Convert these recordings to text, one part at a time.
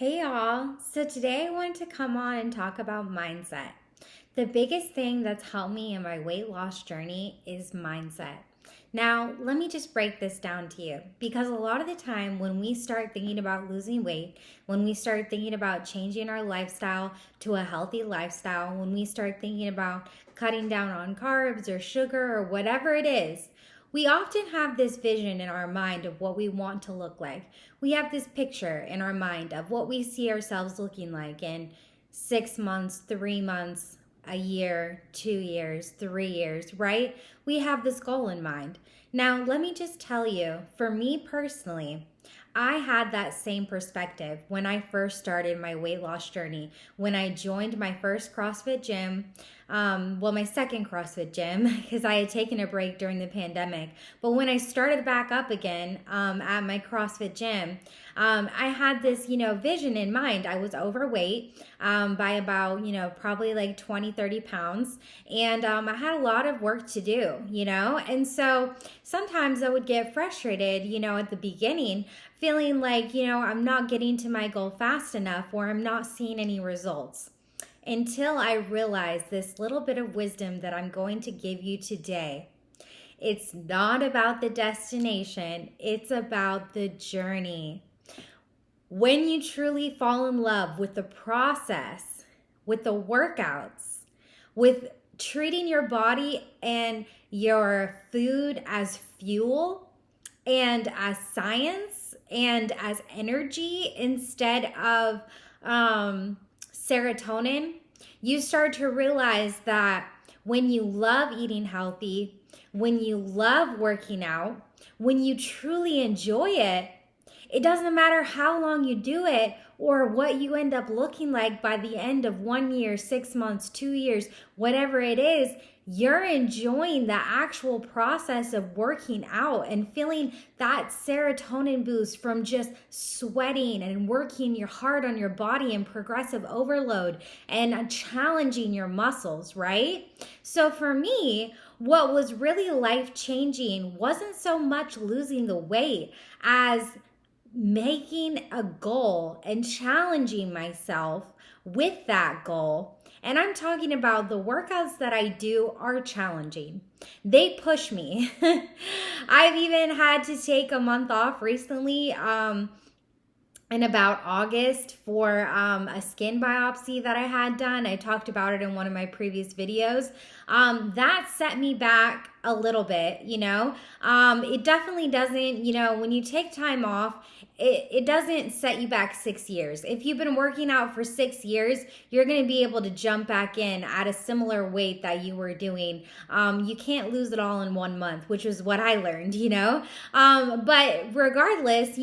Hey y'all. So today I wanted to come on and talk about mindset. The biggest thing that's helped me in my weight loss journey is mindset. Now, let me just break this down to you because a lot of the time when we start thinking about losing weight, when we start thinking about changing our lifestyle to a healthy lifestyle, when we start thinking about cutting down on carbs or sugar or whatever it is, we often have this vision in our mind of what we want to look like. We have this picture in our mind of what we see ourselves looking like in 6 months, 3 months, a year, 2 years, 3 years, right? We have this goal in mind. Now, let me just tell you, for me personally, I had that same perspective when I first started my weight loss journey. When I joined my first CrossFit gym, my second CrossFit gym, because I had taken a break during the pandemic. But when I started back up again at my CrossFit gym, I had this, vision in mind. I was overweight by about, probably like 20, 30 pounds. And I had a lot of work to do, And so sometimes I would get frustrated, at the beginning, feeling like, I'm not getting to my goal fast enough or I'm not seeing any results. Until I realized this little bit of wisdom that I'm going to give you today. It's not about the destination, it's about the journey. When you truly fall in love with the process, with the workouts, with treating your body and your food as fuel and as science and as energy instead of serotonin, you start to realize that when you love eating healthy, when you love working out, when you truly enjoy it, it doesn't matter how long you do it or what you end up looking like by the end of 1 year, 6 months, 2 years, whatever it is, you're enjoying the actual process of working out and feeling that serotonin boost from just sweating and working your hard on your body and progressive overload and challenging your muscles, right? So for me, what was really life changing wasn't so much losing the weight as making a goal and challenging myself with that goal. And I'm talking about the workouts that I do are challenging. They push me. I've even had to take a month off recently in about August for a skin biopsy that I had done. I talked about it in one of my previous videos. That set me back a little bit, It definitely doesn't, when you take time off, it doesn't set you back 6 years. If you've been working out for 6 years, you're going to be able to jump back in at a similar weight that you were doing. You can't lose it all in 1 month, which is what I learned, But regardless,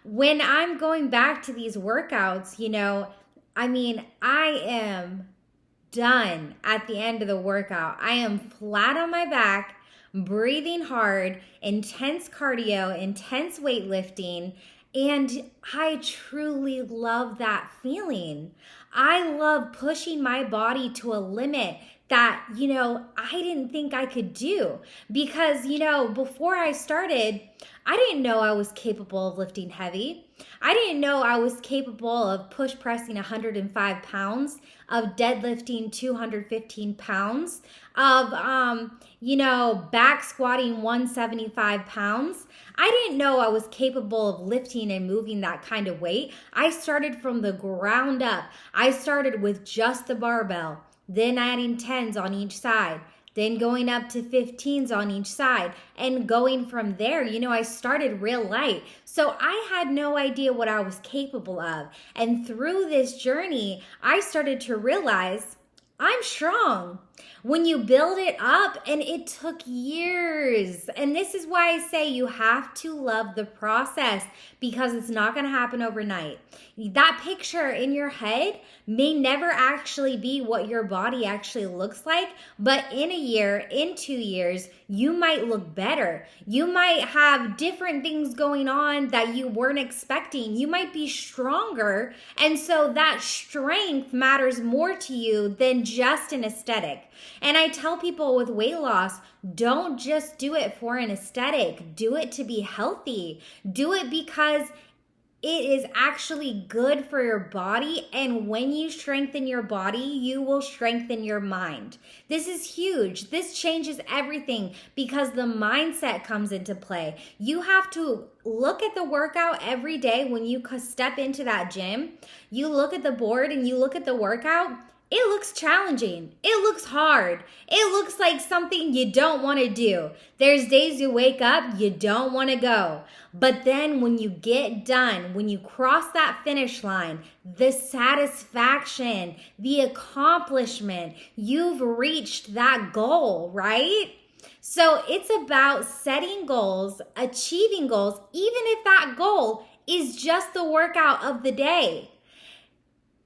when I'm going back to these workouts, I am done at the end of the workout. I am flat on my back, breathing hard, intense cardio, intense weightlifting, and I truly love that feeling. I love pushing my body to a limit that, I didn't think I could do because, before I started, I didn't know I was capable of lifting heavy. I didn't know I was capable of push pressing 105 pounds, of deadlifting 215 pounds, of, back squatting 175 pounds. I didn't know I was capable of lifting and moving that kind of weight. I started from the ground up. I started with just the barbell, then adding 10s on each side, then going up to 15s on each side and going from there. I started real light. So I had no idea what I was capable of. And through this journey, I started to realize I'm strong. When you build it up, and it took years. And this is why I say you have to love the process because it's not going to happen overnight. That picture in your head may never actually be what your body actually looks like, but in a year, in 2 years, you might look better. You might have different things going on that you weren't expecting. You might be stronger. And so that strength matters more to you than just an aesthetic. And I tell people with weight loss, don't just do it for an aesthetic. Do it to be healthy. Do it because It is actually good for your body. And when you strengthen your body, you will strengthen your mind. This is huge. This changes everything because the mindset comes into play. You have to look at the workout every day when you step into that gym. You look at the board and you look at the workout. It looks challenging. It looks hard. It looks like something you don't want to do. There's days you wake up, you don't want to go. But then when you get done, when you cross that finish line, the satisfaction, the accomplishment, you've reached that goal, right? So it's about setting goals, achieving goals, even if that goal is just the workout of the day.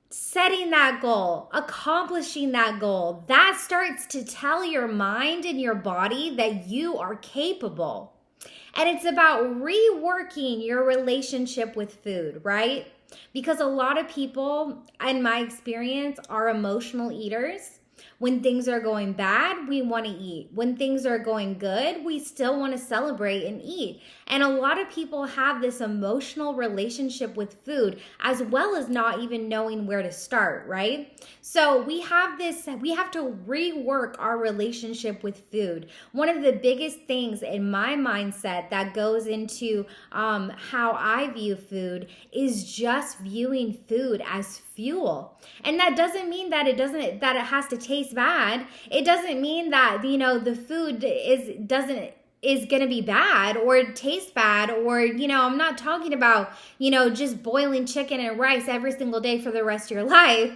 Setting that goal, accomplishing that goal, that starts to tell your mind and your body that you are capable. And it's about reworking your relationship with food, right? Because a lot of people, in my experience, are emotional eaters. When things are going bad, we want to eat. When things are going good, we still want to celebrate and eat. And a lot of people have this emotional relationship with food, as well as not even knowing where to start, right? So we have to rework our relationship with food. One of the biggest things in my mindset that goes into how I view food is just viewing food as fuel. And that doesn't mean that it has to taste bad. It doesn't mean that, the food is going to be bad or taste bad, or, I'm not talking about, just boiling chicken and rice every single day for the rest of your life,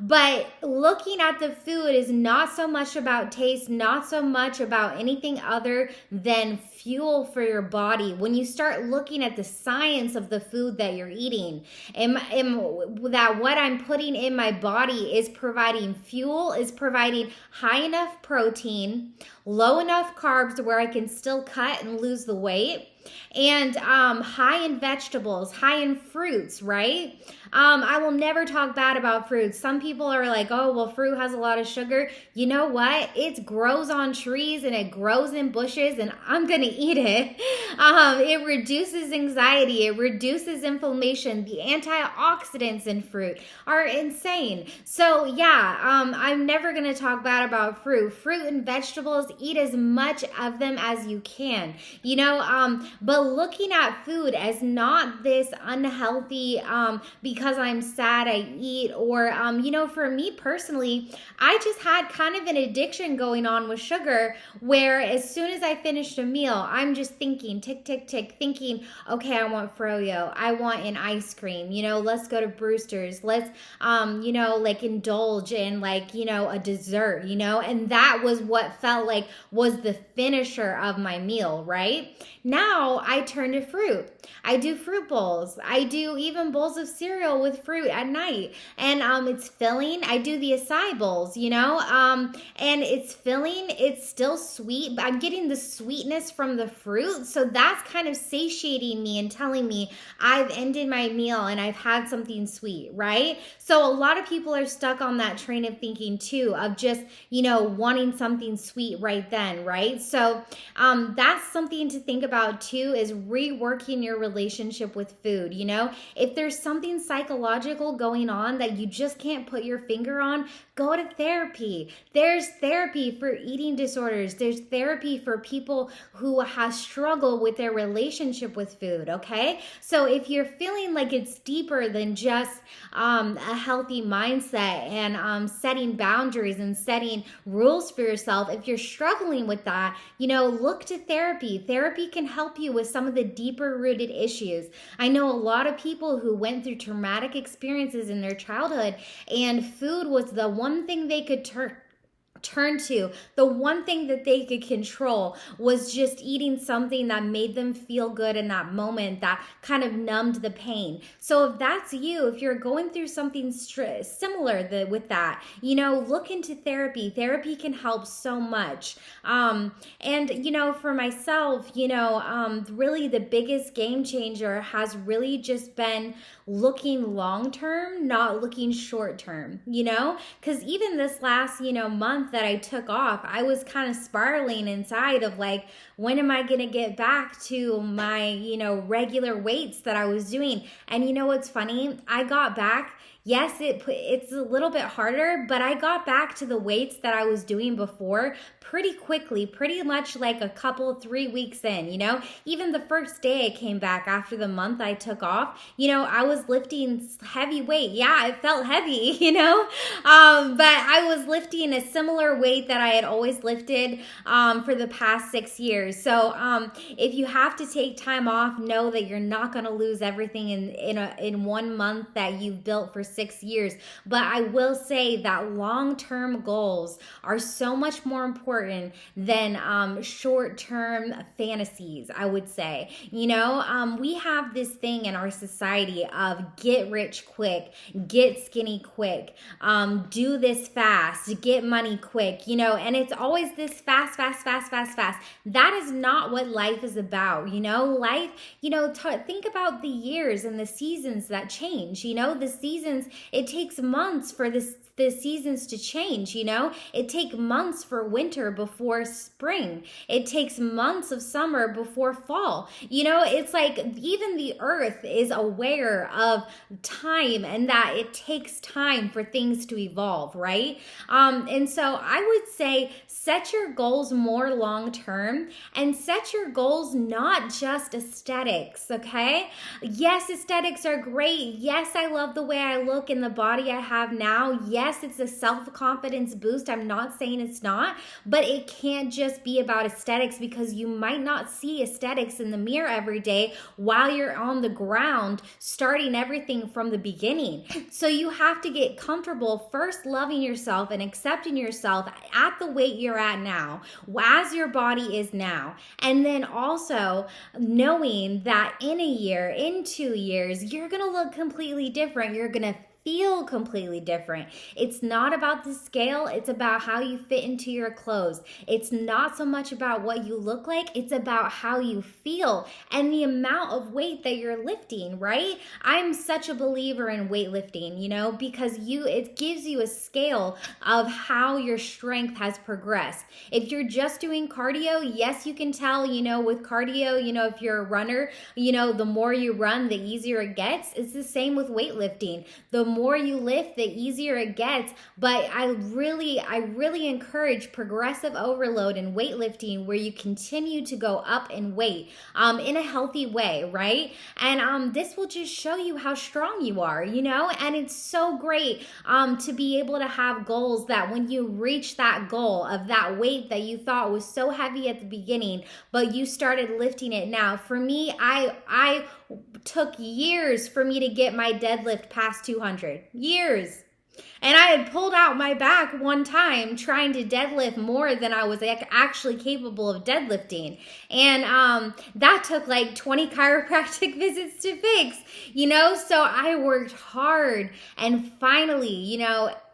but looking at the food is not so much about taste, not so much about anything other than fuel for your body. When you start looking at the science of the food that you're eating, that what I'm putting in my body is providing fuel, is providing high enough protein, low enough carbs where I can still cut and lose the weight, and high in vegetables, high in fruits, right? I will never talk bad about fruits. Some people are like, oh, well, fruit has a lot of sugar. You know what? It grows on trees and it grows in bushes, and I'm going to eat it. It reduces anxiety. It reduces inflammation. The antioxidants in fruit are insane. So yeah, I'm never going to talk bad about fruit. Fruit and vegetables, eat as much of them as you can, but looking at food as not this unhealthy, because I'm sad I eat, or, for me personally, I just had kind of an addiction going on with sugar, where as soon as I finished a meal, I'm just thinking, tick, tick, tick, thinking, okay, I want froyo, I want an ice cream, let's go to Brewster's, let's, indulge in a dessert, and that was what felt like was the finisher of my meal, right? Now I turn to fruit. I do fruit bowls. I do even bowls of cereal with fruit at night. And it's filling. I do the acai bowls, and it's filling. It's still sweet, but I'm getting the sweetness from the fruit. So that's kind of satiating me and telling me I've ended my meal and I've had something sweet, right? So a lot of people are stuck on that train of thinking too, of just, wanting something sweet right then, right? So that's something to think about too, is reworking your relationship with food. If there's something psychological going on that you just can't put your finger on, go to therapy. There's therapy for eating disorders. There's therapy for people who have struggled with their relationship with food, okay? So if you're feeling like it's deeper than just a healthy mindset and setting boundaries and setting rules for yourself, if you're struggling with that, look to therapy. Therapy can help you with some of the deeper rooted issues. I know a lot of people who went through traumatic experiences in their childhood, and food was the one thing they could turn to. The one thing that they could control was just eating something that made them feel good in that moment, that kind of numbed the pain. So if that's you, if you're going through something similar with that, look into therapy. Therapy can help so much. For myself, really the biggest game changer has really just been looking long term, not looking short term, because even this last, month that I took off, I was kind of spiraling inside of like, when am I going to get back to my, regular weights that I was doing? And you know what's funny? I got back. Yes, it's a little bit harder, but I got back to the weights that I was doing before pretty quickly, pretty much like a couple, 3 weeks in, Even the first day I came back after the month I took off, I was lifting heavy weight. Yeah, it felt heavy, but I was lifting a similar weight that I had always lifted for the past 6 years. So if you have to take time off, know that you're not going to lose everything in 1 month that you've built for 6 years. But I will say that long-term goals are so much more important than short-term fantasies, I would say. We have this thing in our society of get rich quick, get skinny quick, do this fast, get money quick, and it's always this fast. That is not what life is about. Life, think about the years and the seasons that change. The seasons, it takes months for the seasons to change. It takes months for winter before spring. It takes months of summer before fall. It's like even the earth is aware of time and that it takes time for things to evolve, right? And so I would say set your goals more long term and set your goals not just aesthetics, okay? Yes, aesthetics are great. Yes, I love the way I look and the body I have now. Yes, it's a self-confidence boost. I'm not saying it's not, but it can't just be about aesthetics because you might not see aesthetics in the mirror every day while you're on the ground starting everything from the beginning. So you have to get comfortable first loving yourself and accepting yourself at the weight you're at now, as your body is now. And then also knowing that in a year, in 2 years, you're going to look completely different. You're going to feel completely different. It's not about the scale. It's about how you fit into your clothes. It's not so much about what you look like. It's about how you feel and the amount of weight that you're lifting, right? I'm such a believer in weightlifting, because it gives you a scale of how your strength has progressed. If you're just doing cardio, yes, you can tell, with cardio, if you're a runner, the more you run, the easier it gets. It's the same with weightlifting. The more you lift, the easier it gets. But I really encourage progressive overload in weightlifting where you continue to go up in weight in a healthy way, right? And this will just show you how strong you are, and it's so great to be able to have goals that when you reach that goal of that weight that you thought was so heavy at the beginning, but you started lifting it now. For me, I took years for me to get my deadlift past 200. Years. And I had pulled out my back one time trying to deadlift more than I was actually capable of deadlifting. And that took like 20 chiropractic visits to fix, So I worked hard and finally,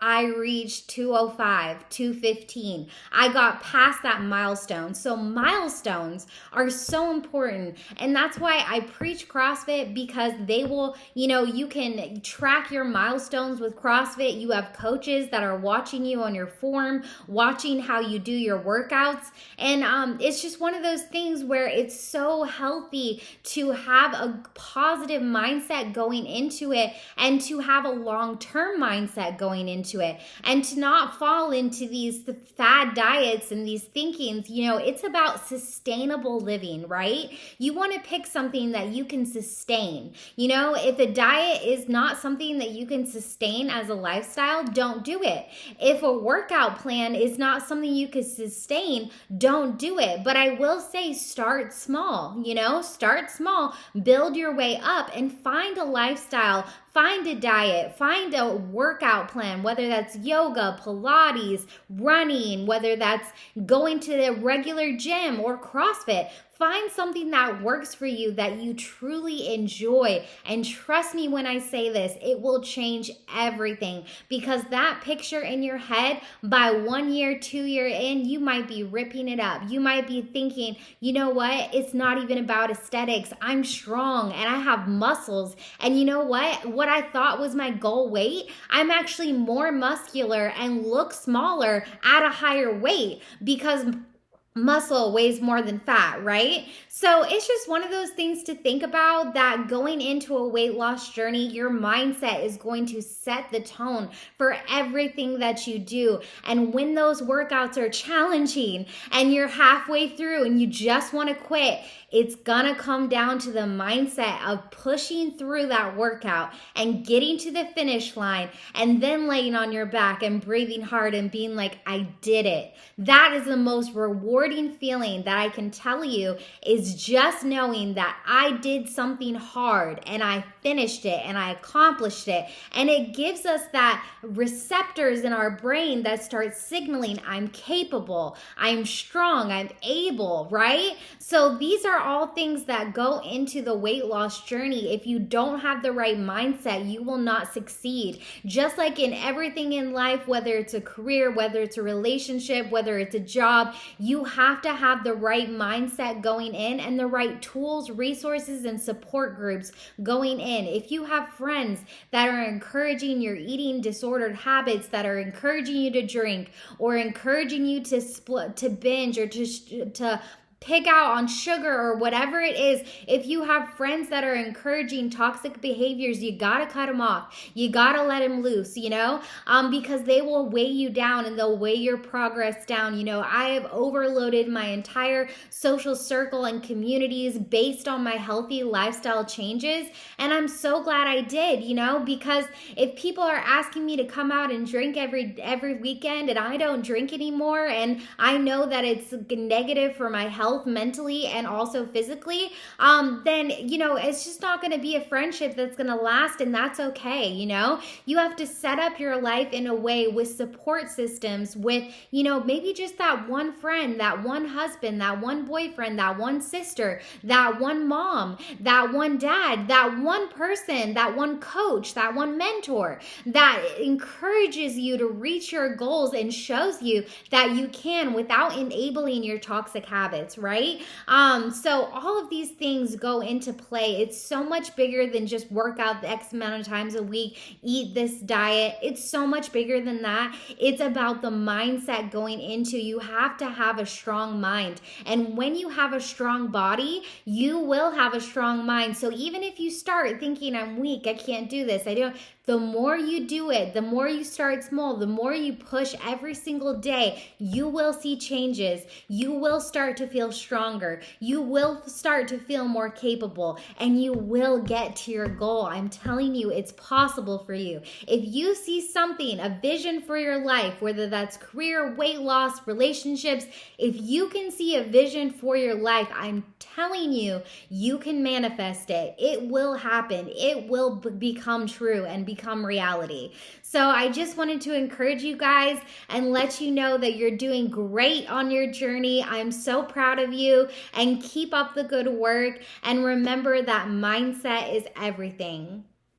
I reached 205, 215. I got past that milestone. So milestones are so important. And that's why I preach CrossFit, because they will, you can track your milestones with CrossFit. You have coaches that are watching you on your form, watching how you do your workouts. And it's just one of those things where it's so healthy to have a positive mindset going into it and to have a long-term mindset going into it, and to not fall into these fad diets and these thinkings. It's about sustainable living, right? You want to pick something that you can sustain. If a diet is not something that you can sustain as a lifestyle, don't do it. If a workout plan is not something you can sustain, don't do it. But I will say start small, start small, build your way up and find a lifestyle. Find a diet, find a workout plan, whether that's yoga, Pilates, running, whether that's going to the regular gym or CrossFit. Find something that works for you that you truly enjoy. And trust me when I say this, it will change everything, because that picture in your head by 1 year, 2 year in, you might be ripping it up. You might be thinking, you know what? It's not even about aesthetics. I'm strong and I have muscles. And you know what? What I thought was my goal weight, I'm actually more muscular and look smaller at a higher weight, because muscle weighs more than fat, right? So it's just one of those things to think about, that going into a weight loss journey, your mindset is going to set the tone for everything that you do. And when those workouts are challenging and you're halfway through and you just want to quit, it's gonna come down to the mindset of pushing through that workout and getting to the finish line, and then laying on your back and breathing hard and being like, I did it. That is the most rewarding feeling that I can tell you, is just knowing that I did something hard and I finished it and I accomplished it. And it gives us that receptors in our brain that start signaling, I'm capable, I'm strong, I'm able, right? So these are all things that go into the weight loss journey. If you don't have the right mindset, you will not succeed. Just like in everything in life, whether it's a career, whether it's a relationship, whether it's a job, you have to have the right mindset going in, and the right tools, resources, and support groups going in. If you have friends that are encouraging your eating disordered habits, that are encouraging you to drink, or encouraging you to binge, or to pick out on sugar or whatever it is, if you have friends that are encouraging toxic behaviors, you gotta cut them off. You gotta let them loose, because they will weigh you down and they'll weigh your progress down. I have overloaded my entire social circle and communities based on my healthy lifestyle changes. And I'm so glad I did, because if people are asking me to come out and drink every weekend, and I don't drink anymore, and I know that it's negative for my health mentally and also physically, then it's just not going to be a friendship that's going to last, and that's okay. You have to set up your life in a way with support systems, with maybe just that one friend, that one husband, that one boyfriend, that one sister, that one mom, that one dad, that one person, that one coach, that one mentor that encourages you to reach your goals and shows you that you can, without enabling your toxic habits, right? So all of these things go into play. It's so much bigger than just work out the X amount of times a week, eat this diet. It's so much bigger than that. It's about the mindset going into, you have to have a strong mind. And when you have a strong body, you will have a strong mind. So even if you start thinking, I'm weak, I can't do this, the more you do it, the more you start small, the more you push every single day, you will see changes. You will start to feel stronger. You will start to feel more capable, and you will get to your goal. I'm telling you, it's possible for you. If you see something, a vision for your life, whether that's career, weight loss, relationships, if you can see a vision for your life, I'm telling you, you can manifest it. It will happen. It will become true and become reality. So I just wanted to encourage you guys and let you know that you're doing great on your journey. I'm so proud of you, and keep up the good work. And remember that mindset is everything.